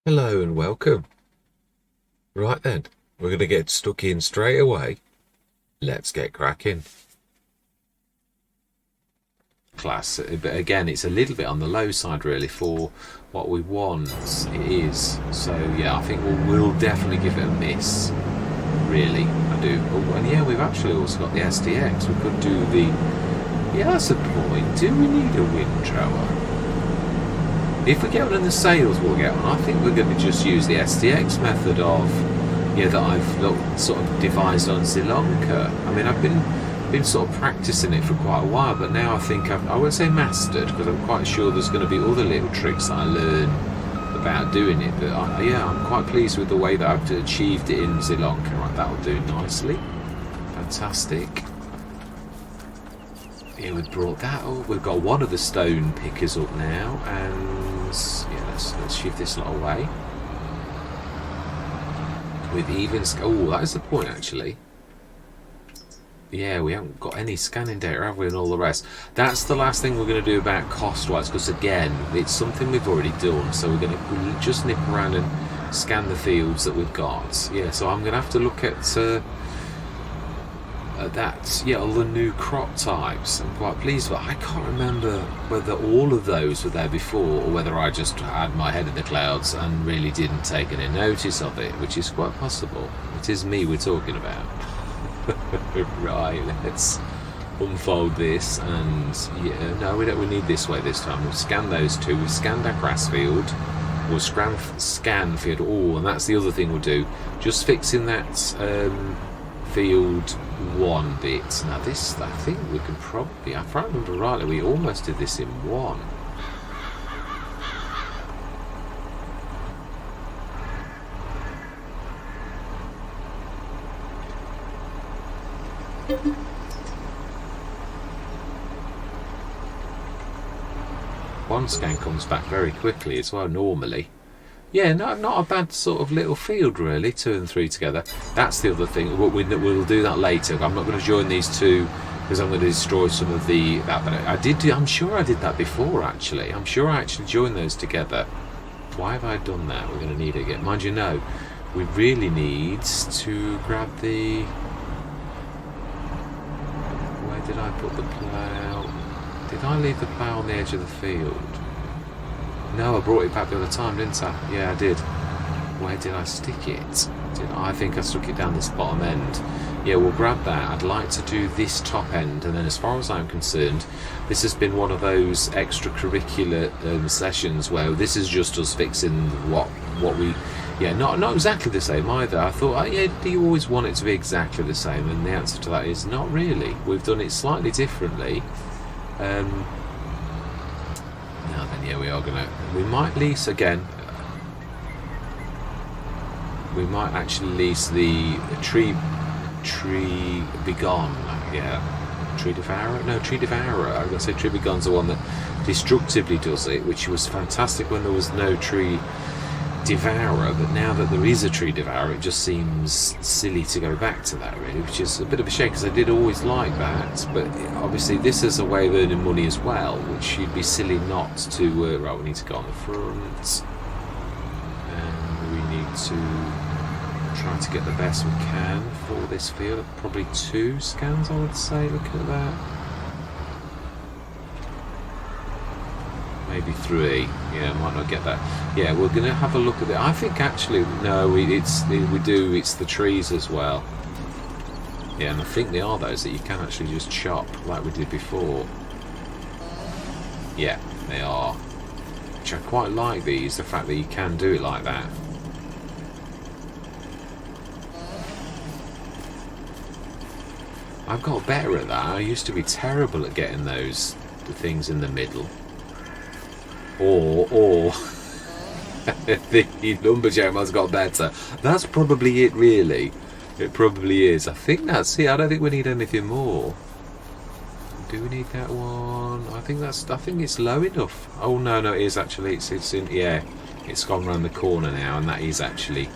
Hello and welcome. Right then, we're going to get stuck in straight away. Let's get cracking. Class, but again, it's a little bit on the low side really for what we want. It is. So yeah, I think we'll definitely give it a miss. Really, I do. Oh, and yeah, we've actually also got the SDX. We could do the... Yeah, that's a point. Do we need a wind thrower? If we get one in the sales, we'll get one. I think we're going to just use the SDX method of, that I've sort of devised on Sri Lanka. I mean, I've been sort of practicing it for quite a while, but now I think I won't say mastered, because I'm quite sure there's going to be other little tricks that I learn about doing it. But I'm quite pleased with the way that I've achieved it in Sri Lanka. Right, that'll do nicely. Fantastic. Yeah, we've brought that up. We've got one of the stone pickers up now, and yeah, let's shift this lot away. With even that is the point actually. Yeah, we haven't got any scanning data, have we, and all the rest. That's the last thing we're going to do about cost-wise, because again, it's something we've already done. So we'll just nip around and scan the fields that we've got. Yeah, so I'm going to have to look at all the new crop types. I'm quite pleased with. I can't remember whether all of those were there before or whether I just had my head in the clouds and really didn't take any notice of it, which is quite possible. It is me we're talking about. Right, let's unfold this, and yeah, no, we need this way this time. We'll scan those two. We've scanned our grass field. We'll scan field. Oh, and that's the other thing we'll do. Just fixing that field one bit. Now this, I think we can probably, if I remember rightly, we almost did this in one. One scan comes back very quickly as well normally. Yeah, not a bad sort of little field really, 2 and 3 together. That's the other thing. We'll do that later. I'm not going to join these two because I'm going to destroy some of that. But I'm sure I did that before actually. I'm sure I actually joined those together. Why have I done that? We're going to need it again. Mind you, no, we really need to grab the... Where did I put the plough? Did I leave the plough on the edge of the field? No, I brought it back the other time, didn't I? Yeah, I did. Where did I stick it? I think I stuck it down this bottom end. Yeah, we'll grab that. I'd like to do this top end, and then as far as I'm concerned, this has been one of those extracurricular sessions where this is just us fixing what we... Yeah, not exactly the same either. I thought, do you always want it to be exactly the same? And the answer to that is not really. We've done it slightly differently. Now then, yeah, we might lease again. We might actually lease the tree begone. Yeah, tree devourer. No, tree devourer. I'm going to say tree begone's the one that destructively does it, which was fantastic when there was no tree devourer. But now that there is a tree devourer, it just seems silly to go back to that really, which is a bit of a shame because I did always like that. But obviously this is a way of earning money as well, which you'd be silly not to. Right, we need to go on the front, and we need to try to get the best we can for this field. Probably 2 scans, I would say. Looking at that, maybe 3. Yeah, might not get that. Yeah, we're going to have a look at it. I think actually, no, it's the trees as well. Yeah, and I think they are those that you can actually just chop like we did before. Yeah, they are. Which I quite like these, the fact that you can do it like that. I've got better at that. I used to be terrible at getting the things in the middle. Or the lumberjack has got better. That's probably it really. It probably is. I think that's it. I don't think we need anything more. Do we need that one? I think it's low enough. Oh no, it is actually. It's in. Yeah, it's gone round the corner now, and that is actually.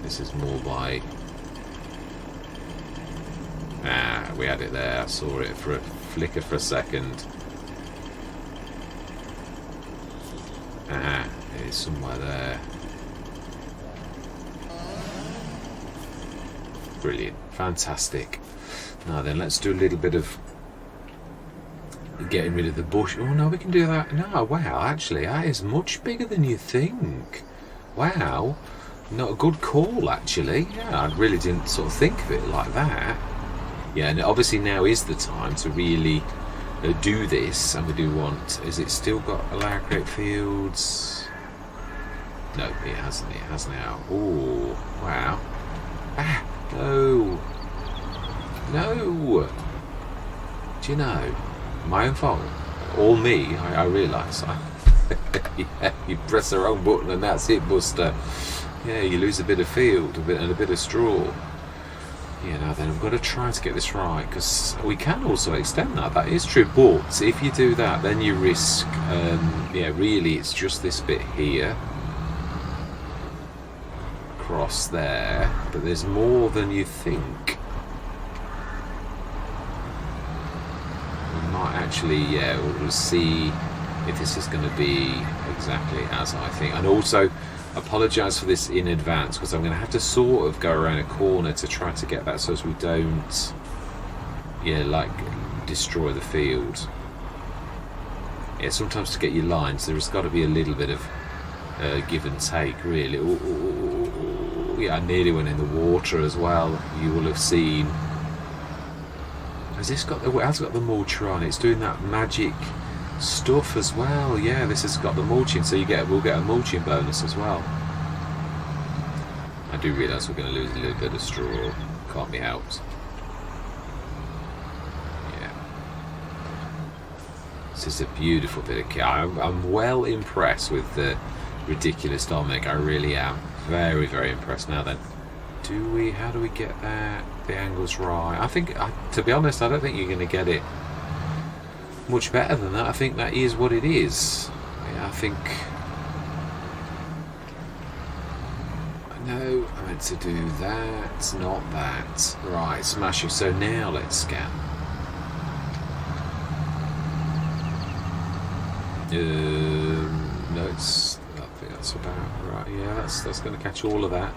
This is more by. We had it there. I saw it for a flicker for a second. It's somewhere there. Brilliant. Fantastic. Now then, let's do a little bit of getting rid of the bush. Oh no, we can do that. No, wow, actually, that is much bigger than you think. Wow. Not a good call, actually. Yeah, I really didn't sort of think of it like that. Yeah, and obviously now is the time to really do this, and we do want... Is it still got allow create fields? No, it hasn't. It has now. Oh, wow. Ah, no. No. Do you know? My own fault. All me, I realise. Yeah, you press the wrong button and that's it, Buster. Yeah, you lose a bit of field and a bit of straw. Yeah, now then, I've got to try to get this right, because we can also extend that. That is true, but if you do that, then you risk... yeah, really, it's just this bit here. Across there. But there's more than you think. We might actually, yeah, we'll see if this is going to be exactly as I think. And also... apologise for this in advance, because I'm going to have to sort of go around a corner to try to get that so as we don't, yeah, like destroy the field. Yeah, sometimes to get your lines there's got to be a little bit of give and take, really. Ooh, yeah, I nearly went in the water as well. You will have seen. Has this got the? It has got the mulcher on. It's doing that magic stuff as well. Yeah, this has got the mulching, so we'll get a mulching bonus as well. I do realise we're going to lose a little bit of straw. Can't be helped. Yeah, this is a beautiful bit of kit. I'm well impressed with the ridiculous Dominic. I really am very, very impressed. Now then, how do we get that the angles right? I think, to be honest, I don't think you're going to get it much better than that. I think that is what it is. Yeah, I think... No, I meant to do that, not that. Right, smashing. So now let's scan. No, I think that's about right. Yeah, that's going to catch all of that.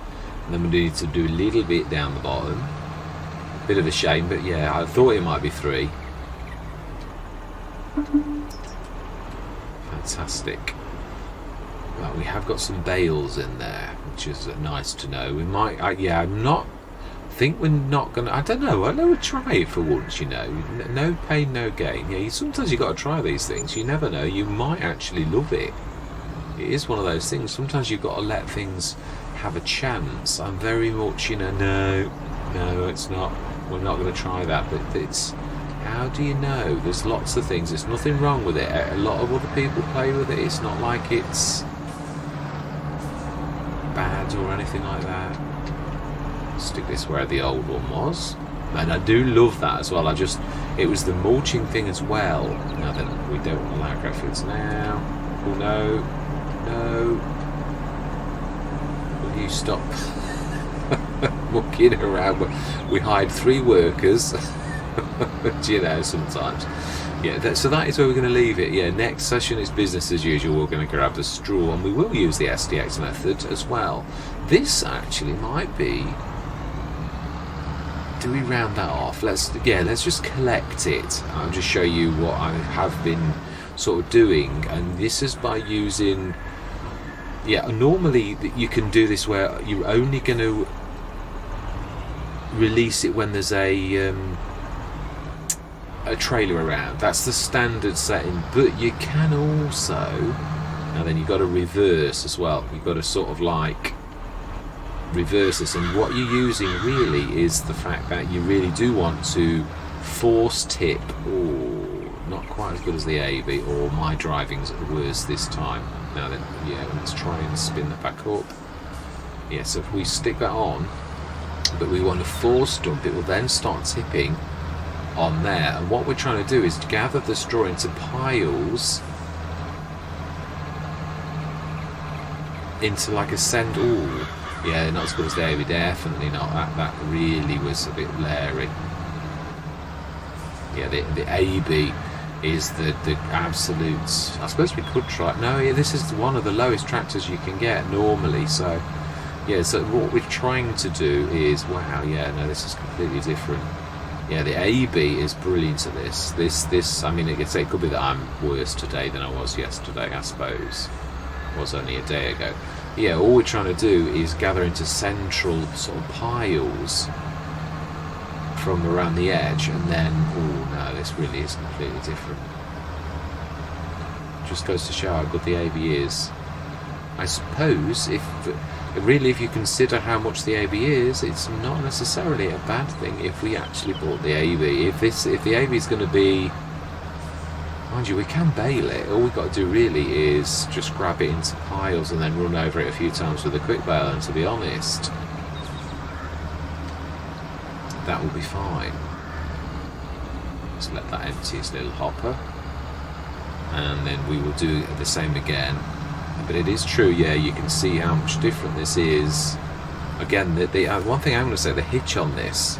And then we need to do a little bit down the bottom. Bit of a shame, but yeah, I thought it might be 3. Fantastic. Well, we have got some bales in there, which is nice to know. We might, yeah, think we're not gonna. I don't know. We'll try it for once. You know, no pain, no gain. Yeah, sometimes you got to try these things. You never know. You might actually love it. It is one of those things. Sometimes you've got to let things have a chance. I'm very much, you know, no, it's not. We're not going to try that. But it's. How do you know? There's lots of things. There's nothing wrong with it. A lot of other people play with it. It's not like it's bad or anything like that. Stick this where the old one was. And I do love that as well. It was the mulching thing as well. Now that we don't allow graphics now. Oh no. Will you stop mucking around? We hide 3 workers. Do you know, sometimes. Yeah, so that is where we're going to leave it. Yeah, next session is business as usual. We're going to grab the straw, and we will use the SDX method as well. This actually might be... Do we round that off? Let's just collect it. I'll just show you what I have been sort of doing, and this is by using... Yeah, normally you can do this where you're only going to release it when there's a trailer around. That's the standard setting, but you can also, and then you've got to reverse as well. You've got to sort of like reverse this, and what you're using really is the fact that you really do want to force tip. Oh, not quite as good as the AB, or my driving's worse this time. Now then, yeah, let's try and spin that back up. Yeah, so if we stick that on, but we want to force dump, it will then start tipping on there. And what we're trying to do is gather the straw into piles, into like a send. Ooh, yeah, not as good as the AB, definitely not. That really was a bit leery. Yeah, the AB is the absolute. I suppose we could try. No, yeah, this is one of the lowest tractors you can get normally. So yeah, so what we're trying to do is, wow, yeah, no, this is completely different. Yeah, the AB is brilliant at this. This. I mean, it could be that I'm worse today than I was yesterday. I suppose it was only a day ago. Yeah, all we're trying to do is gather into central sort of piles from around the edge, and then, oh no, this really is completely different. Just goes to show how good the AB is. I suppose if you consider how much the AB is, it's not necessarily a bad thing if we actually bought the AB. If the AB is going to be, mind you, we can bale it. All we've got to do really is just grab it into piles and then run over it a few times with a quick bale, and to be honest, that will be fine. Just let that empty its little hopper, and then we will do the same again. But it is true, yeah, you can see how much different this is. Again, the one thing I'm going to say, the hitch on this,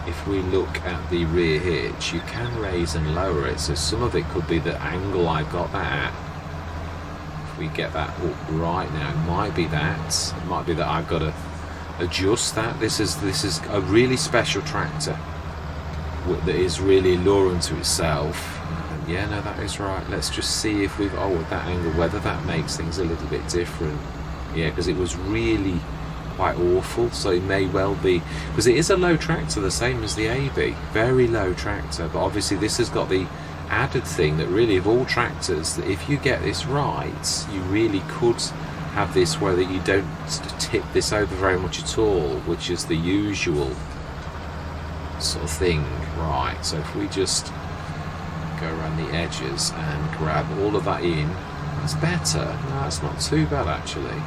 if we look at the rear hitch, you can raise and lower it, so some of it could be the angle I got that at. If we get that up right now, it might be that. It might be that I've got to adjust that. This is a really special tractor that is really alluring to itself. And yeah, no, that is right. Let's just see if we've with that angle, whether that makes things a little bit different. Yeah, because it was really quite awful, so it may well be, because it is a low tractor, the same as the AB, very low tractor, but obviously this has got the added thing that really, of all tractors, that if you get this right, you really could have this where that you don't tip this over very much at all, which is the usual sort of thing. Right, so if we just go around the edges and grab all of that in, that's better. No, that's not too bad actually.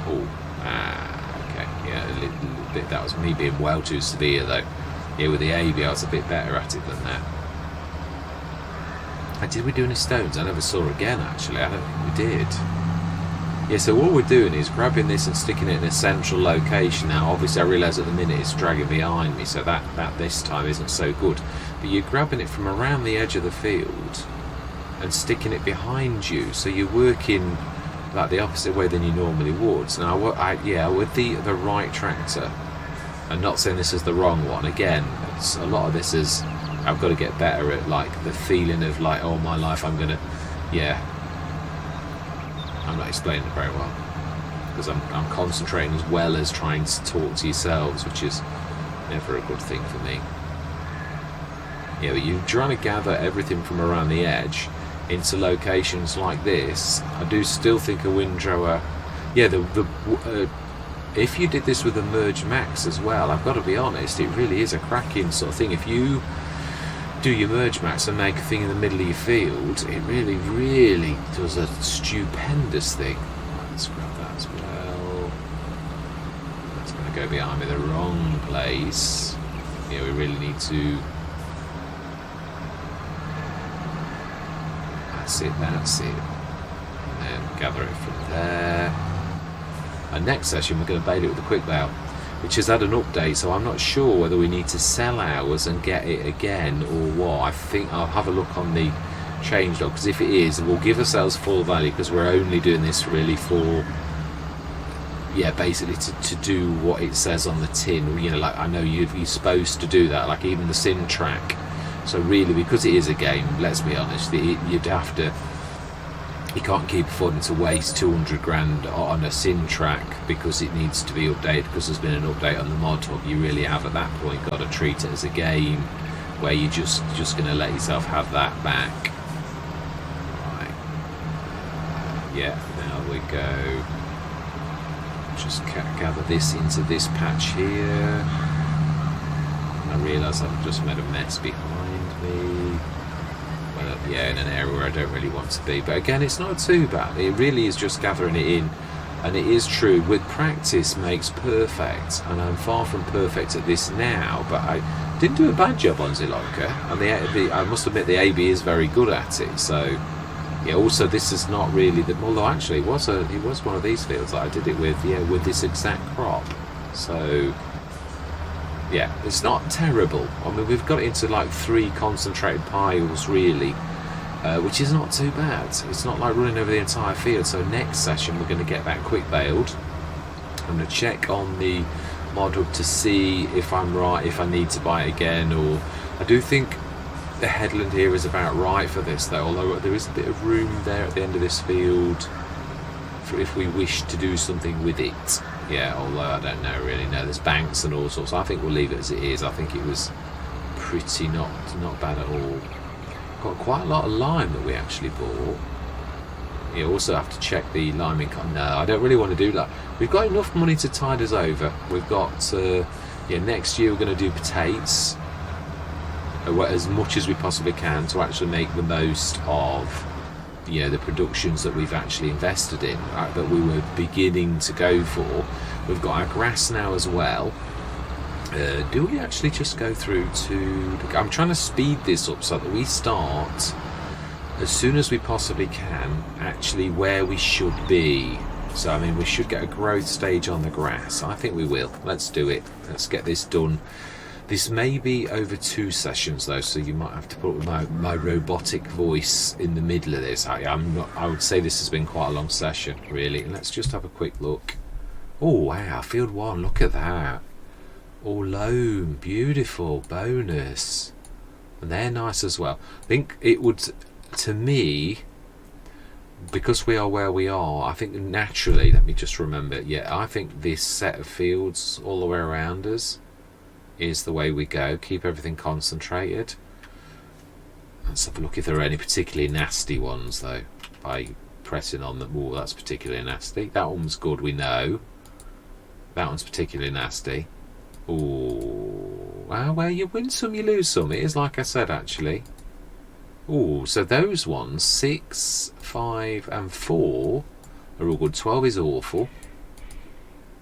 Oh, okay, yeah, a little bit. That was me being well too severe though. Yeah, with the AB I was a bit better at it than that. Did we do any stones? I never saw again actually. I don't think we did. Yeah, so what we're doing is grabbing this and sticking it in a central location. Now obviously I realise at the minute it's dragging behind me, so that this time isn't so good. But you're grabbing it from around the edge of the field and sticking it behind you, so you're working like the opposite way than you normally would. Now with the right tractor, I'm not saying this is the wrong one, again, a lot of this is I've got to get better at like the feeling of like, all my life I'm gonna, yeah, I'm not explaining it very well because I'm concentrating as well as trying to talk to yourselves, which is never a good thing for me. Yeah, but you're trying to gather everything from around the edge into locations like this. I do still think a windrower, yeah, if you did this with a Merge Max as well, I've got to be honest, it really is a cracking sort of thing. If you do your Merge Max and make a thing in the middle of your field, it really, really does a stupendous thing. Let's grab that as well. That's going to go behind me the wrong place. Yeah, we really need to. That's it. And then gather it from there. And next session we're going to bale it with a quick bale, which has had an update, so I'm not sure whether we need to sell ours and get it again or what. I think I'll have a look on the changelog, because if it is, we'll give ourselves full value, because we're only doing this really for, yeah, basically to do what it says on the tin. You know, like I know you're supposed to do that, like even the sim track. So really, because it is a game, let's be honest, you'd have to. You can't keep affording to waste 200 grand on a sim track because it needs to be updated, because there's been an update on the mod hub. You really have at that point got to treat it as a game where you're just going to let yourself have that back. Right. Yeah, now we go. Just gather this into this patch here. I realise I've just made a mess behind me. Yeah, in an area where I don't really want to be, but again, it's not too bad. It really is just gathering it in, and it is true, with practice makes perfect, and I'm far from perfect at this now, but I didn't do a bad job on Zilonka, and I must admit the AB is very good at it. So yeah, also this is not really although actually it was one of these fields that I did it with, yeah, with this exact crop. So yeah, it's not terrible. I mean, we've got it into like 3 concentrated piles really, which is not too bad. It's not like running over the entire field. So next session we're going to get that quick baled. I'm going to check on the mod hub to see if I'm right, if I need to buy it again, or I do think the headland here is about right for this though, although there is a bit of room there at the end of this field for if we wish to do something with it. Yeah, although I don't know really. No, there's banks and all sorts. I think we'll leave it as it is. I think it was pretty not bad at all. Got quite a lot of lime that we actually bought. You also have to check the liming. No, I don't really want to do that. We've got enough money to tide us over. We've got yeah, next year we're going to do potatoes as much as we possibly can to actually make the most of, you know, the productions that we've actually invested in, that we were beginning to go for. We've got our grass now as well. Do we actually just go through to I'm trying to speed this up so that we start as soon as we possibly can actually where we should be. So I mean, we should get a growth stage on the grass. I think we will. Let's do it. Let's get this done. This may be over 2 sessions though, so you might have to put my robotic voice in the middle of this. I would say this has been quite a long session really. And let's just have a quick look. Oh wow, field 1, look at that. All loam, beautiful, bonus. And they're nice as well. I think it would, to me, because we are where we are, I think naturally, let me just remember, yeah, I think this set of fields all the way around us is the way we go. Keep everything concentrated. Let's have a look if there are any particularly nasty ones though, by pressing on them. Oh, that's particularly nasty. That one's good, we know. That one's particularly nasty. Oh, well, you win some, you lose some. It is like I said, actually. Oh, so those ones, 6, 5 and 4 are all good. 12 is awful.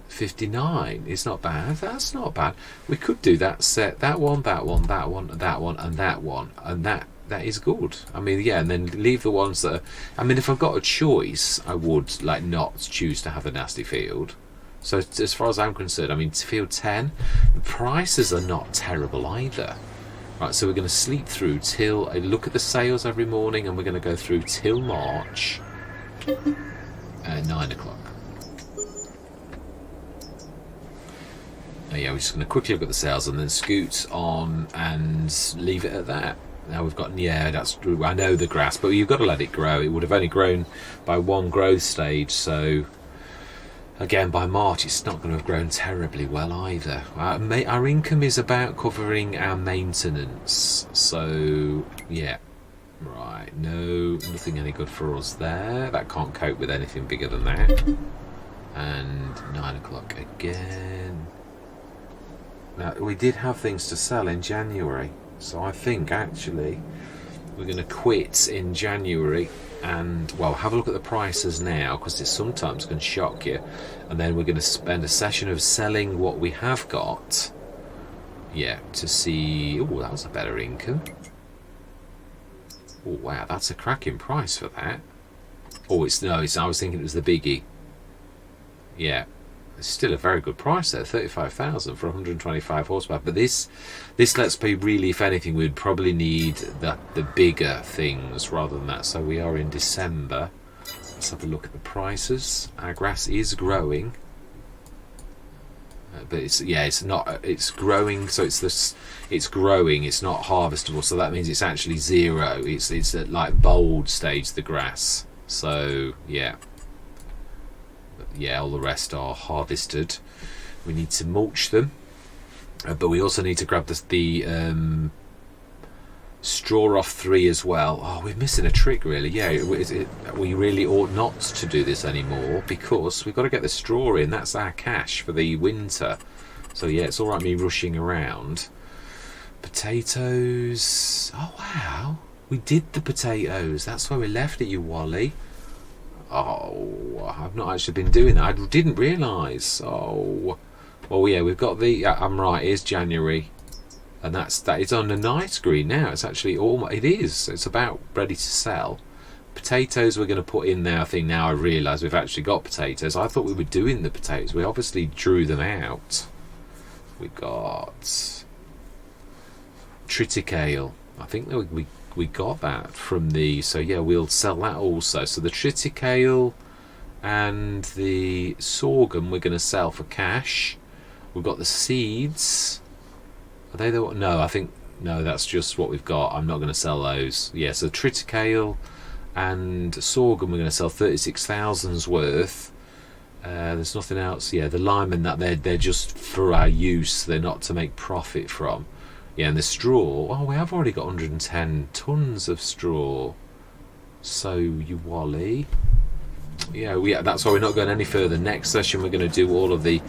59 is not bad. That's not bad. We could do that set, that one, that one, that one, that one, and that one, and that is good. I mean, yeah, and then leave the ones that are, I mean, if I've got a choice, I would like not choose to have a nasty field. So as far as I'm concerned, I mean, field 10, the prices are not terrible either. Right, so we're going to sleep through till I look at the sales every morning, and we're going to go through till March 9 o'clock. Oh, yeah, we're just going to quickly look at the sales and then scoot on and leave it at that. Now we've got, yeah, that's true. I know the grass, but you've got to let it grow. It would have only grown by 1 growth stage, so again by March it's not going to have grown terribly well either. Our income is about covering our maintenance, so yeah, right. No, nothing any good for us there. That can't cope with anything bigger than that. And 9 o'clock again. Now we did have things to sell in January, so I think actually we're going to quit in January and, well, have a look at the prices now, because it sometimes can shock you, and then we're going to spend a session of selling what we have got, yeah, to see. Oh, that was a better income. Oh wow, that's a cracking price for that. Oh, I was thinking it was the biggie. Yeah, it's still a very good price there, 35,000 for 125 horsepower. But this lets me really, if anything, we'd probably need the bigger things rather than that. So we are in December. Let's have a look at the prices. Our grass is growing, but it's growing. So it's growing. It's not harvestable. So that means it's actually 0. It's at like bold stage, the grass. So yeah. Yeah, all the rest are harvested. We need to mulch them, but we also need to grab the straw off 3 as well. Oh, we're missing a trick really. Yeah, we really ought not to do this anymore, because we've got to get the straw in. That's our cash for the winter. So yeah, it's alright me rushing around. Potatoes. Oh wow, we did the potatoes. That's why we left it, you Wally. Oh, I've not actually been doing that. I didn't realise. Oh, well, yeah, we've got the. I'm right. It is January, and that is on the night screen now. It's actually almost. It is. It's about ready to sell. Potatoes we're going to put in there. I think now I realise we've actually got potatoes. I thought we were doing the potatoes. We obviously drew them out. We got triticale. I think that we got that from the, so yeah, we'll sell that also. So the triticale and the sorghum we're going to sell for cash. We've got the seeds. Are they the, no, I think, no, that's just what we've got. I'm not going to sell those. Yeah, so triticale and sorghum we're going to sell 36,000's worth. There's nothing else. Yeah, the lime and that, they're just for our use. They're not to make profit from. Yeah, and the straw, oh, we have already got 110 tons of straw. So, you wally. Yeah, that's why we're not going any further. Next session, we're going to do all of the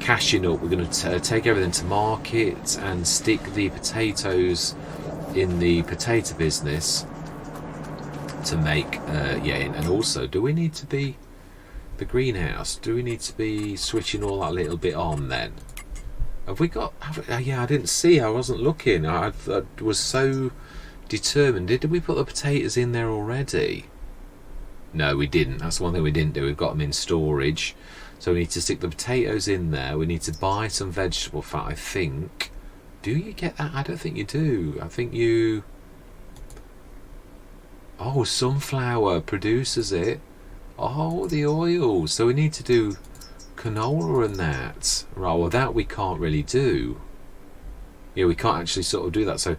cashing up. We're going to take everything to market and stick the potatoes in the potato business to make, and also, do we need to be, the greenhouse, do we need to be switching all that little bit on then? Have we got, yeah, I didn't see, I wasn't looking. I was so determined. Did we put the potatoes in there already? No, we didn't. That's one thing we didn't do. We've got them in storage. So we need to stick the potatoes in there. We need to buy some vegetable fat, I think. Do you get that? I don't think you do. I think you... Oh, sunflower produces it. Oh, the oil. So we need to do canola and that. Right, well, that we can't really do. Yeah, we can't actually sort of do that. So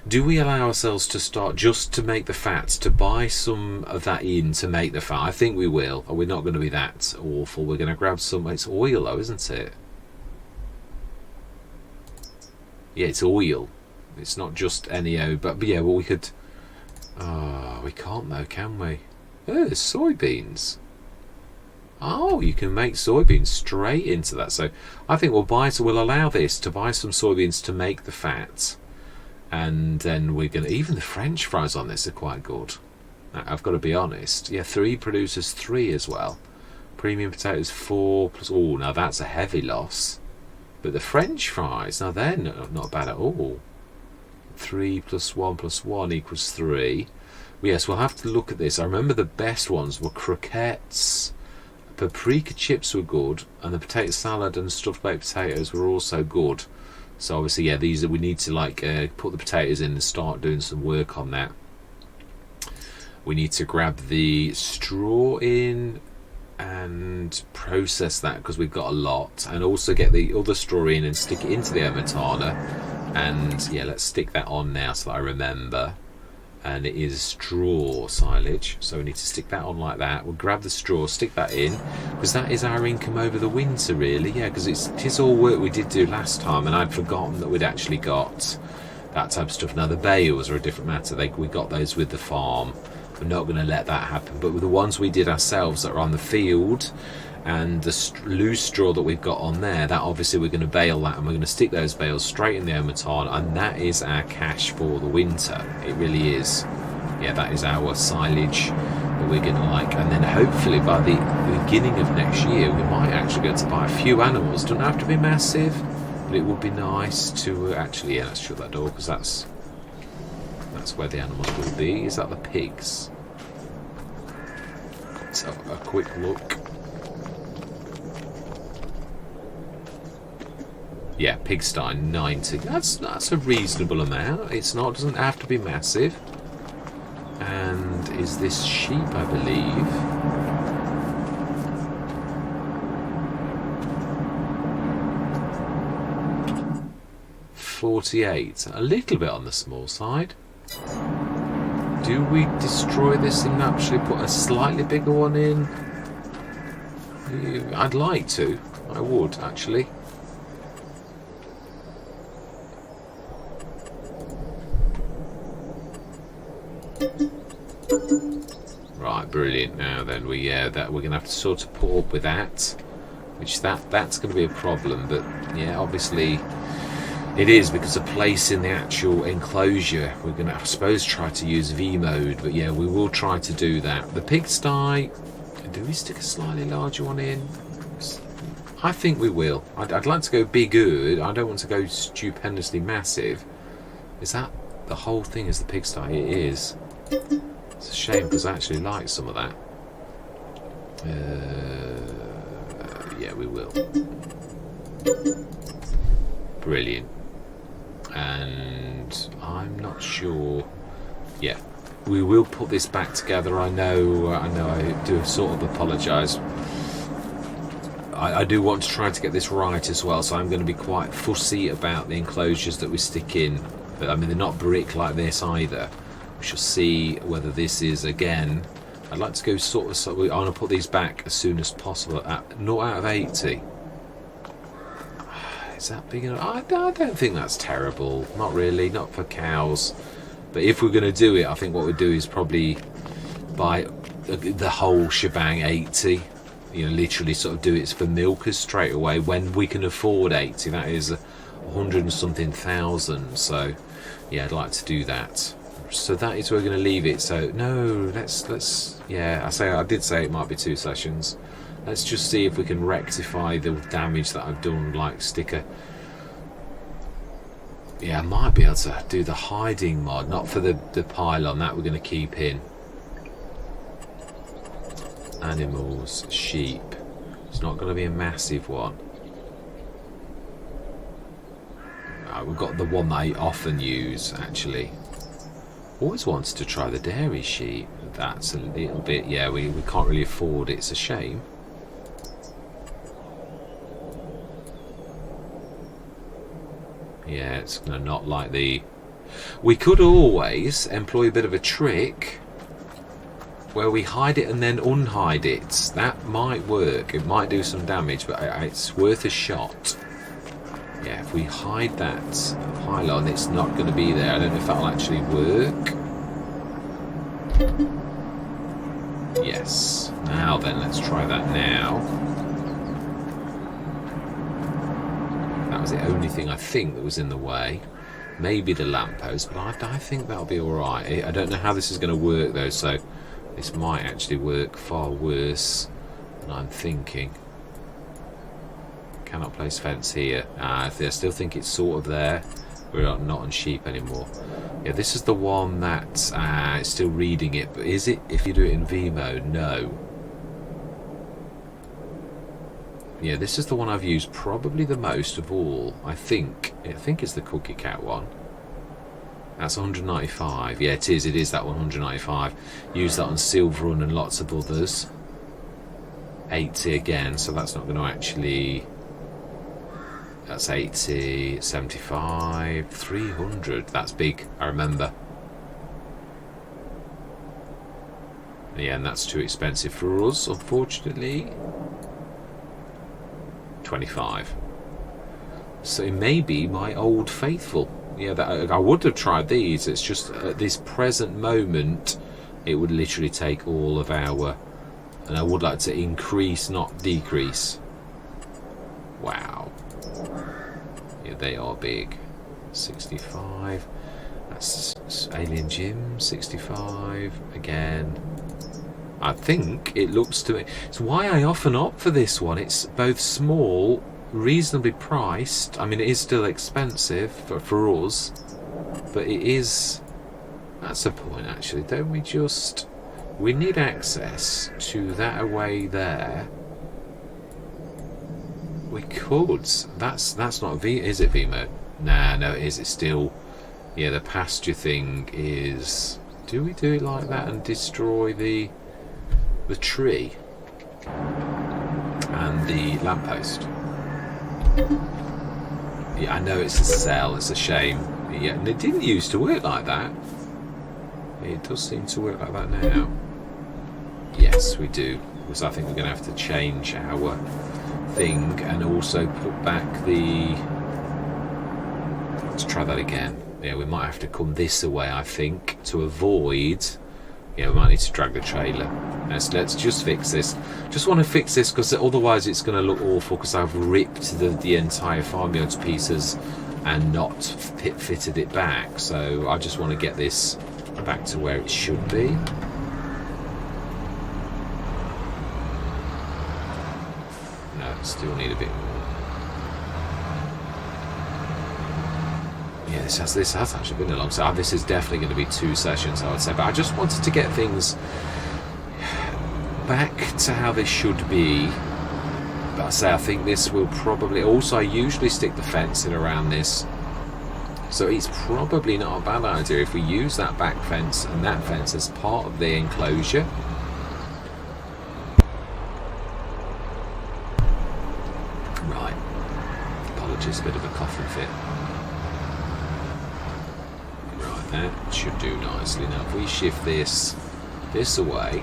do we allow ourselves to start just to make the fats, to buy some of that in to make the fat? I think we will. We're not going to be that awful. We're going to grab some. It's oil though, isn't it? Yeah, it's oil. It's not just any oil. But yeah, well, we could... Oh, we can't though, can we? Oh, there's soybeans. Oh, you can make soybeans straight into that. So I think we'll allow this to buy some soybeans to make the fat. And then we're going to... Even the French fries on this are quite good. I've got to be honest. Yeah, 3 produces 3 as well. Premium potatoes 4 plus... Oh, now that's a heavy loss. But the French fries, now they're not bad at all. 3 plus 1 plus 1 equals 3. Yes, we'll have to look at this. I remember the best ones were croquettes. Paprika chips were good. And the potato salad and stuffed baked potatoes were also good. So obviously, yeah, these we need to like put the potatoes in and start doing some work on that. We need to grab the straw in and process that because we've got a lot, and also get the other straw in and stick it into the Omatana. And yeah, let's stick that on now so that I remember. And it is straw silage, so we need to stick that on like that. We'll grab the straw, stick that in, because that is our income over the winter, really. Yeah, because it's all work we did do last time, and I'd forgotten that we'd actually got that type of stuff. Now the bales are a different matter. We got those with the farm. We're not going to let that happen. But with the ones we did ourselves that are on the field, and the loose straw that we've got on there, that obviously we're going to bale that, and we're going to stick those bales straight in the Omatana, and that is our cash for the winter. It really is. Yeah, that is our silage that we're going to like. And then hopefully by the beginning of next year, we might actually go to buy a few animals. Doesn't have to be massive, but it would be nice to actually, yeah, let's shut that door because that's where the animals will be. Is that the pigs? Let's have a quick look. Yeah, pigsty 90. That's a reasonable amount. It's not, doesn't have to be massive. And is this sheep, I believe? $48. A little bit on the small side. Do we destroy this and actually put a slightly bigger one in? I'd like to. I would actually. Right, brilliant. Now then, that we're going to have to sort of put up with that, which that's going to be a problem. But yeah, obviously it is because of place in the actual enclosure. We're going to, I suppose, try to use V mode. But yeah, we will try to do that. The pigsty. Do we stick a slightly larger one in? I think we will. I'd like to go big good. I don't want to go stupendously massive. Is that the whole thing? Is the pigsty? It is. It's a shame because I actually like some of that. Yeah, we will. Brilliant. And I'm not sure. Yeah, we will put this back together. I know I do sort of apologise. I do want to try to get this right as well, so I'm going to be quite fussy about the enclosures that we stick in. But I mean, they're not brick like this either. We shall see whether this is, again, I'd like to go sort of, so I want to put these back as soon as possible at 0 out of 80. Is that big enough? I don't think that's terrible. Not really, not for cows. But if we're going to do it, I think what we'll do is probably buy the whole shebang 80. You know, literally sort of do it for milkers straight away when we can afford 80. That is 100 and something thousand. So yeah, I'd like to do that. So that is where we're going to leave it. So no, let's yeah, I did say it might be 2 sessions. Let's just see if we can rectify the damage that I've done, like sticker. Yeah, I might be able to do the hiding mod, not for the pylon. That we're going to keep in. Animals, sheep. It's not going to be a massive one. We've got the one that I often use, actually. Always wanted to try the dairy sheep. That's a little bit, yeah, we can't really afford it. It's a shame. Yeah, it's going to not like the... We could always employ a bit of a trick where we hide it and then unhide it. That might work. It might do some damage, but it's worth a shot. Yeah, if we hide that pylon, it's not going to be there. I don't know if that'll actually work. Yes. Now then, let's try that now. That was the only thing I think that was in the way. Maybe the lamppost, but I think that'll be alright. I don't know how this is going to work though, so this might actually work far worse than I'm thinking. Cannot place fence here. I still think it's sort of there. We're not on sheep anymore. Yeah, this is the one that it's still reading it, but is it if you do it in V mode? No. Yeah, this is the one I've used probably the most of all. I think it's the Cookie Cat one. That's 195. Yeah, it is that 195. Use that on Silver Run and lots of others. 80 again, so that's not going to actually... That's 80, 75, 300. That's big, I remember. Yeah, and that's too expensive for us, unfortunately. 25. So it may be my old faithful. Yeah, that I would have tried these. It's just at this present moment, it would literally take all of our... And I would like to increase, not decrease. Wow. Yeah, they are big. 65. That's Alien Gym. 65 again. I think it looks to me. It's why I often opt for this one. It's both small, reasonably priced. I mean, it is still expensive for us, but it is. That's a point, actually. Don't we just? We need access to that away there. We could. That's not V. Is it V mode? Nah, no, it is. It's still. Yeah, the pasture thing is. Do we do it like that and destroy the tree and the lamppost? Yeah, I know it's a cell. It's a shame. Yeah, and it didn't used to work like that. It does seem to work like that now. Yes, we do. Because I think we're going to have to change our thing and also put back the... Let's try that again. Yeah, we might have to come this way, I think, to avoid... Yeah, we might need to drag the trailer. Let's just fix this. Just want to fix this because otherwise it's going to look awful because I've ripped the entire farmyard to pieces and not fitted it back. So I just want to get this back to where it should be. No, still need a bit more. Yeah, this has actually been a long time. This is definitely going to be 2 sessions, I would say. But I just wanted to get things back to how they should be But I say I think this will probably... Also, I usually stick the fence in around this. So it's probably not a bad idea if we use that back fence and that fence as part of the enclosure. Right. Apologies, a bit of a coughing fit. Right, that should do nicely. Now if we shift this away,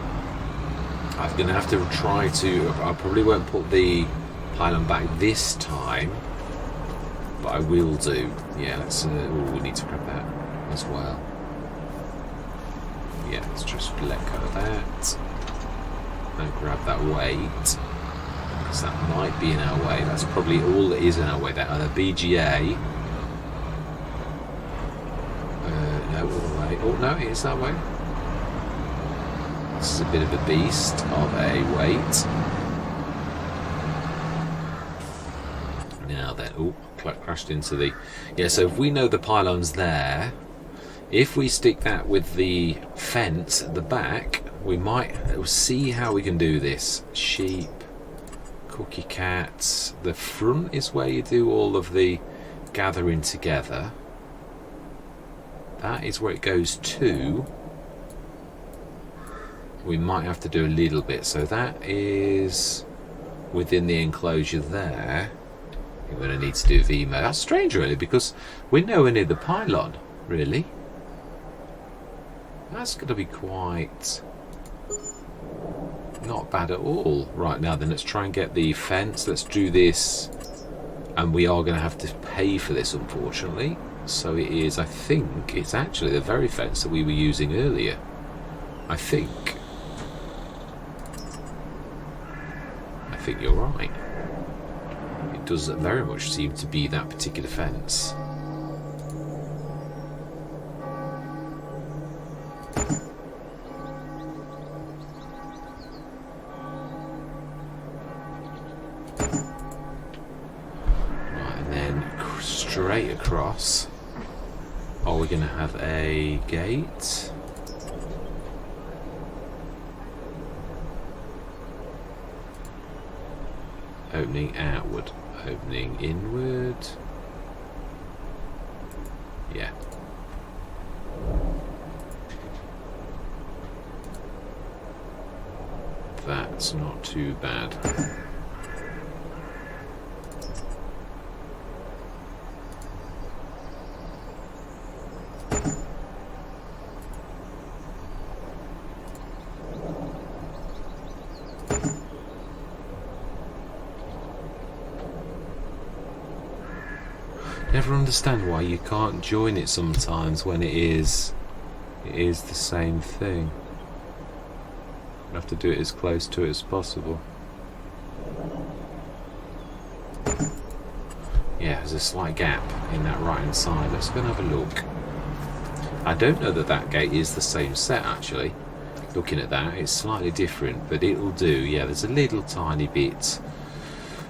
I'm going to have to try to... I probably won't put the pylon back this time, but I will do. Yeah, let's... we need to grab that as well. Yeah, let's just let go of that. And grab that weight, because that might be in our way. That's probably all that is in our way. That other BGA... no, all the way. Oh, no, it is that way. This is a bit of a beast of a weight. Now then, oh, crashed into the... Yeah, so if we know the pylon's there, if we stick that with the fence at the back, we might see how we can do this. Sheep, cookie cats. The front is where you do all of the gathering together. That is where it goes to. We might have to do a little bit. So that is within the enclosure there. We're going to need to do VMO. That's strange, really, because we're nowhere near the pylon, really. That's going to be quite not bad at all. Right, now then, let's try and get the fence. Let's do this. And we are going to have to pay for this, unfortunately. So it is, I think, it's actually the very fence that we were using earlier. I think you're right. It does very much seem to be that particular fence. Right, and then straight across. Are we going to have a gate? Opening outward, opening inward. Yeah. That's not too bad. Never understand why you can't join it sometimes when it is the same thing. You have to do it as close to it as possible. Yeah, there's a slight gap in that right hand side. Let's go and have a look. I don't know that that gate is the same set, actually. Looking at that, it's slightly different, but it'll do. Yeah, there's a little tiny bit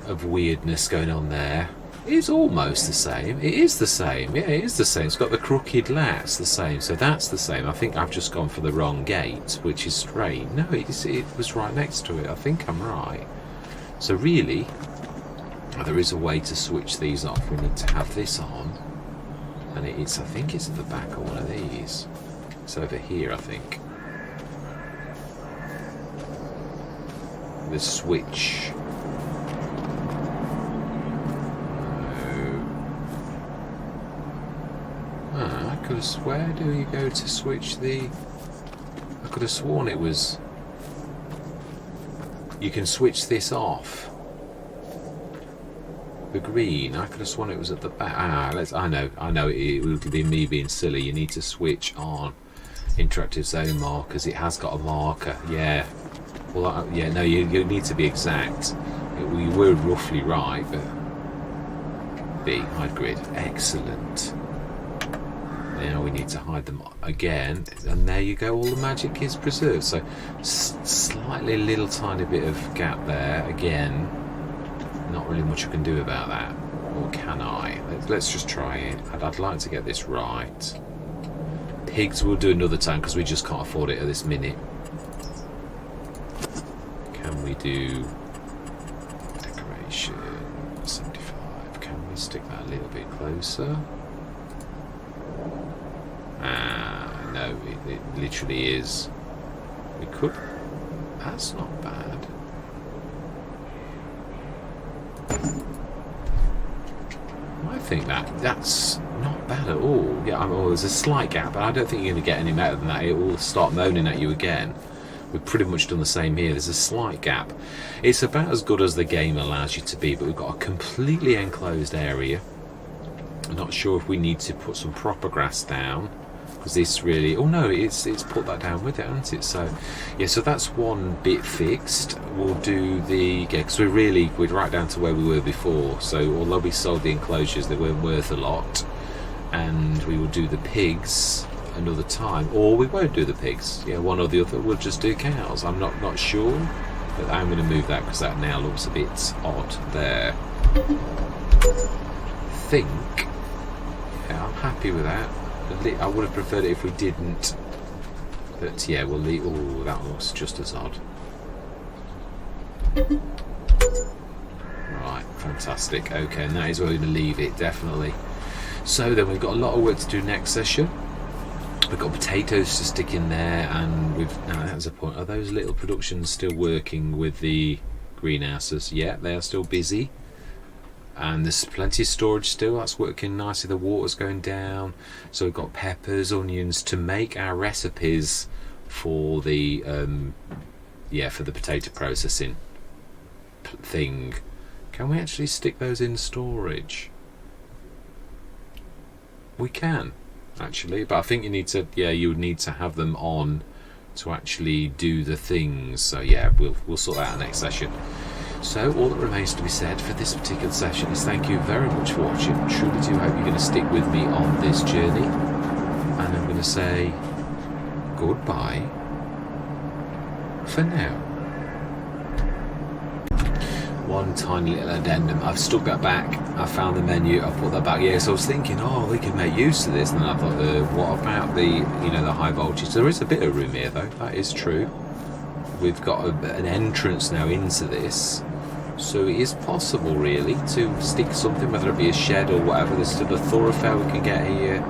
of weirdness going on there. It's almost the same. It is the same. Yeah, it is the same. It's got the crooked lats the same. So that's the same. I think I've just gone for the wrong gate, which is strange. No, it was right next to it. I think I'm right. So really, there is a way to switch these off. We need to have this on. And I think it's at the back of one of these. It's over here, I think. The switch. I could have swear, do you go to switch the... I could have sworn it was... You can switch this off. The green, I could have sworn it was at the back. I know, it would be me being silly. You need to switch on interactive zone markers. It has got a marker, yeah. Well, yeah, no, you need to be exact. We were roughly right, but... B, hide grid, excellent. Now we need to hide them again, and there you go, all the magic is preserved. So slightly a little tiny bit of gap there again. Not really much I can do about that, or can I? Let's just try it. I'd like to get this right. Pigs we'll do another time because we just can't afford it at this minute. Can we do decorate? station 75. Can we stick that a little bit closer? No, it literally is. We could. That's not bad. I think that's not bad at all. Yeah, well, there's a slight gap, but I don't think you're going to get any better than that. It will start moaning at you again. We've pretty much done the same here. There's a slight gap. It's about as good as the game allows you to be, but we've got a completely enclosed area. I'm not sure if we need to put some proper grass down, because this really... Oh no, it's put that down with it, hasn't it? So yeah, so that's one bit fixed. We'll do the... Yeah, because we're right down to where we were before. So although we sold the enclosures, they weren't worth a lot. And we will do the pigs another time, or we won't do the pigs. Yeah, one or the other. We'll just do cows. I'm not sure, but I'm going to move that because that now looks a bit odd there. I think, yeah, I'm happy with that. I would have preferred it if we didn't, but yeah, we'll leave. Oh, that looks just as odd. Right, fantastic. Okay, and that is where we're going to leave it, definitely. So then we've got a lot of work to do next session. We've got potatoes to stick in there, and that's a point. Are those little productions still working with the greenhouses? Yeah, they are still busy. And there's plenty of storage still. That's working nicely. The water's going down. So we've got peppers, onions to make our recipes for the for the potato processing thing. Can we actually stick those in storage? We can actually, but I think you need to. Yeah, you would need to have them on to actually do the things. So yeah, we'll sort that out next session. So all that remains to be said for this particular session is thank you very much for watching. Truly do hope you're going to stick with me on this journey, and I'm going to say goodbye for now. One tiny little addendum. I've stuck that back. I found the menu. I've put that back. Yeah, so I was thinking, oh, we can make use of this, and then I thought, what about the the high voltage? There is a bit of room here though. That is true. We've got an entrance now into this, so it is possible really to stick something, whether it be a shed or whatever. There's still a thoroughfare we can get here.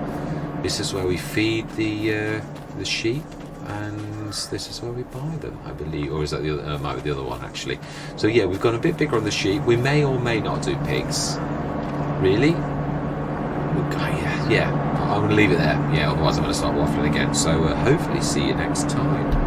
This is where we feed the sheep, and this is where we buy them, I believe. Or is that the other? Might be the other one actually. So yeah, we've gone a bit bigger on the sheep. We may or may not do pigs. Really? Yeah. I'm going to leave it there. Yeah, otherwise I'm going to start waffling again. So hopefully see you next time.